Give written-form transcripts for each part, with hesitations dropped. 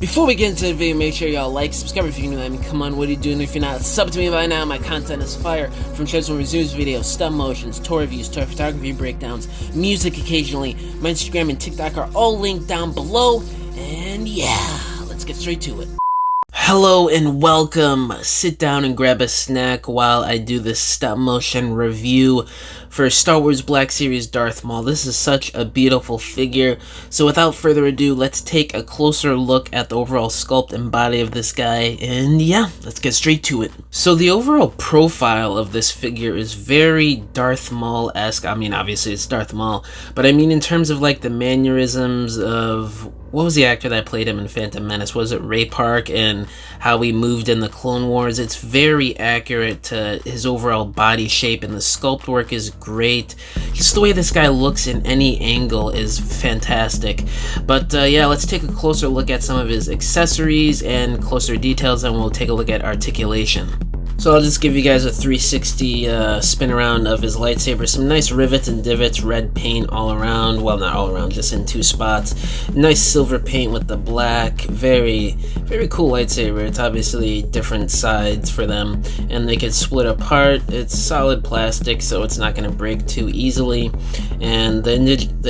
Before we get into the video, make sure y'all like, subscribe if you're new. I mean, come on, what are you doing if you're not? Sub to me by now. My content is fire. From transform reviews, videos, stop motions, tour reviews, tour photography breakdowns, music occasionally. My Instagram and TikTok are all linked down below. And yeah, let's get straight to it. Hello and welcome. Sit down and grab a snack while I do this stop motion review for Star Wars Black Series Darth Maul. This is such a beautiful figure. So without further ado, let's take a closer look at the overall sculpt and body of this guy. And yeah, let's get straight to it. So the overall profile of this figure is very Darth Maul-esque. I mean, obviously it's Darth Maul, but I mean in terms of like the mannerisms of, what was the actor that played him in Phantom Menace? Was it Ray Park? And how he moved in the Clone Wars? It's very accurate to his overall body shape, and the sculpt work is great. Just the way this guy looks in any angle is fantastic. But yeah, let's take a closer look at some of his accessories and closer details, and we'll take a look at articulation. So I'll just give you guys a 360 spin around of his lightsaber. Some nice rivets and divots, red paint all around. Well, not all around, just in two spots. Nice silver paint with the black. Very, very cool lightsaber. It's obviously different sides for them, and they can split apart. It's solid plastic, so it's not going to break too easily. And the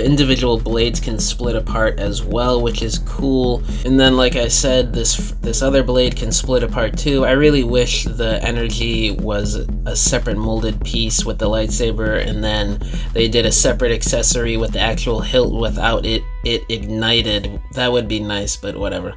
individual blades can split apart as well, which is cool. And then, like I said, this other blade can split apart too. I really wish the energy was a separate molded piece with the lightsaber, and then they did a separate accessory with the actual hilt without it ignited. That would be nice, but whatever.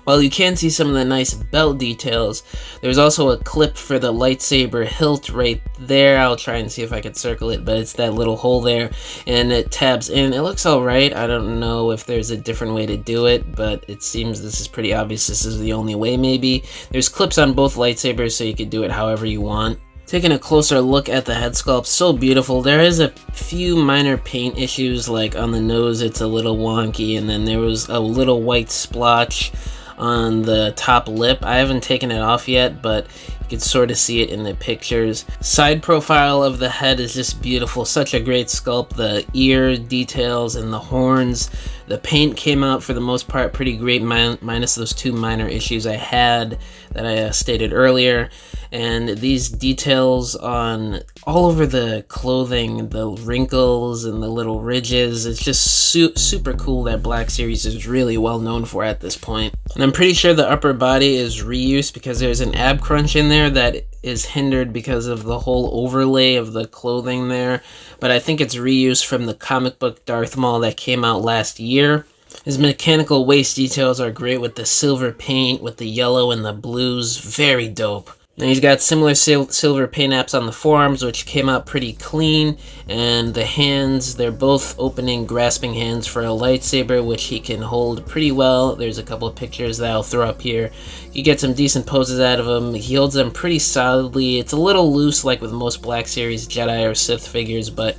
While you can see some of the nice belt details, there's also a clip for the lightsaber hilt right there. I'll try and see if I can circle it, but it's that little hole there, and it tabs in. It looks alright. I don't know if there's a different way to do it, but it seems this is pretty obvious. This is the only way, maybe. There's clips on both lightsabers, so you can do it however you want. Taking a closer look at the head sculpt, so beautiful. There is a few minor paint issues, like on the nose it's a little wonky, and then there was a little white splotch on the top lip. I haven't taken it off yet, but you can sort of see it in the pictures. Side profile of the head is just beautiful. Such a great sculpt. The ear details and the horns. The paint came out for the most part pretty great, minus those two minor issues I had that I stated earlier. And these details on all over the clothing, the wrinkles and the little ridges, it's just super cool that Black Series is really well known for at this point. And I'm pretty sure the upper body is reused because there's an ab crunch in there that is hindered because of the whole overlay of the clothing there. But I think it's reused from the comic book Darth Maul that came out last year. His mechanical waist details are great with the silver paint, with the yellow and the blues. Very dope. Now he's got similar silver paint apps on the forearms, which came out pretty clean, and the hands, they're both opening, grasping hands for a lightsaber, which he can hold pretty well. There's a couple of pictures that I'll throw up here. You get some decent poses out of him. He holds them pretty solidly. It's a little loose, like with most Black Series Jedi or Sith figures, but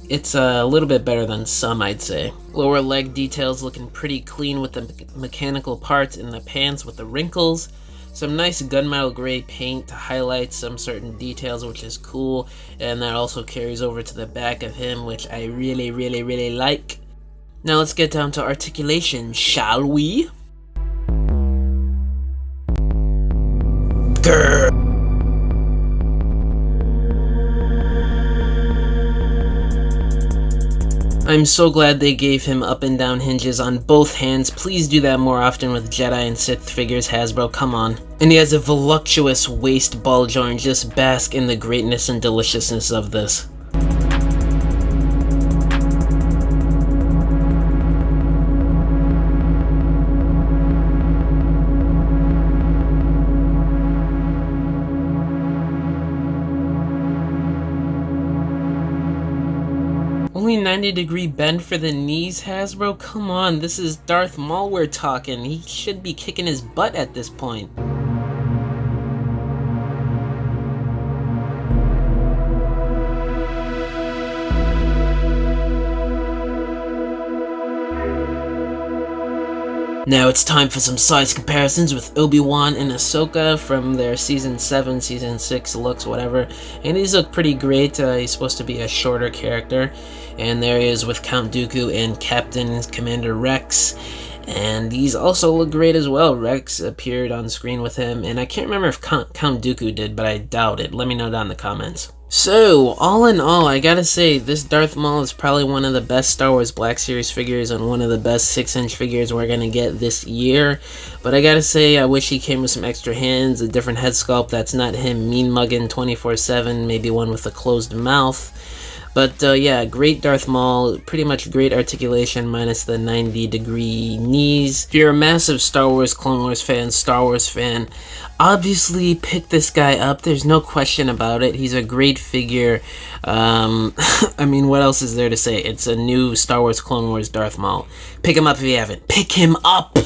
it's a little bit better than some, I'd say. Lower leg details looking pretty clean with the mechanical parts in the pants with the wrinkles. Some nice gunmetal gray paint to highlight some certain details, which is cool, and that also carries over to the back of him, which I really like. Now let's get down to articulation, shall we? Grr. I'm so glad they gave him up and down hinges on both hands. Please do that more often with Jedi and Sith figures, Hasbro, come on. And he has a voluptuous waist ball joint. Just bask in the greatness and deliciousness of this. Only 90-degree bend for the knees, Hasbro? Come on, this is Darth Maul we're talking. He should be kicking his butt at this point. Now it's time for some size comparisons with Obi-Wan and Ahsoka from their Season 7, Season 6 looks, whatever. And these look pretty great. He's supposed to be a shorter character. And there he is with Count Dooku and Captain Commander Rex. And these also look great as well. Rex appeared on screen with him, and I can't remember if Count Dooku did, but I doubt it. Let me know down in the comments. So, all in all, I gotta say, this Darth Maul is probably one of the best Star Wars Black Series figures and one of the best 6-inch figures we're gonna get this year. But I gotta say, I wish he came with some extra hands, a different head sculpt that's not him mean-mugging 24/7, maybe one with a closed mouth. But yeah, great Darth Maul, pretty much great articulation minus the 90-degree knees. If you're a massive Star Wars, Clone Wars fan, Star Wars fan, obviously pick this guy up. There's no question about it. He's a great figure. I mean, what else is there to say? It's a new Star Wars, Clone Wars Darth Maul. Pick him up if you haven't. Pick him up!